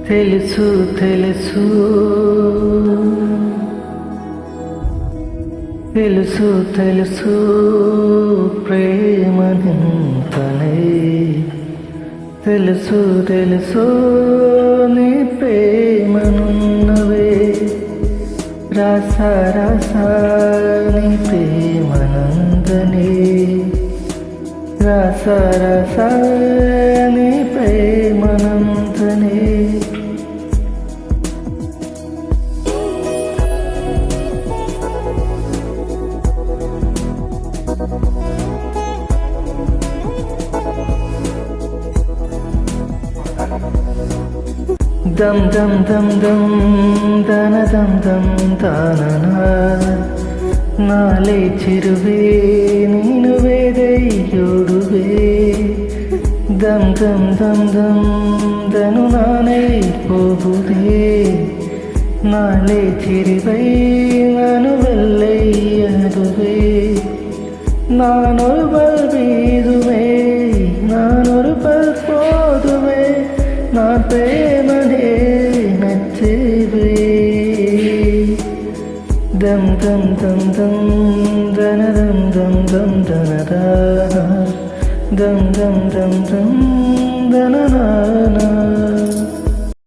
తెలుసు తెలుసు తెలుసు తెలుసు ప్రేమనింతనే తెలుసు తెలుసు నీ ప్రేమనున్నవే రాస రాస నీ ప్రేమనందనే రాస రాస నీ ప్రేమనందనే దం దం దం దం దన దం దం తాననా నాలే చిరువే ನೀನು ವೇದೆಯೋಡುವೆ ದಂ ದಂ ದಂ ದಂ ದನು ನಾನೇ ಹೋಗುದೇ ನಾಳೆ ಚಿರಿವೈ ನಾನು வெள்ளையதுவே நானொரு பல் வீதுவே நானொரு பல் போதுவே நான் பிரேமனே நச்சுவே दम दम दम दम दन दम दम दम दन दा दम दम दम दम दन ना ना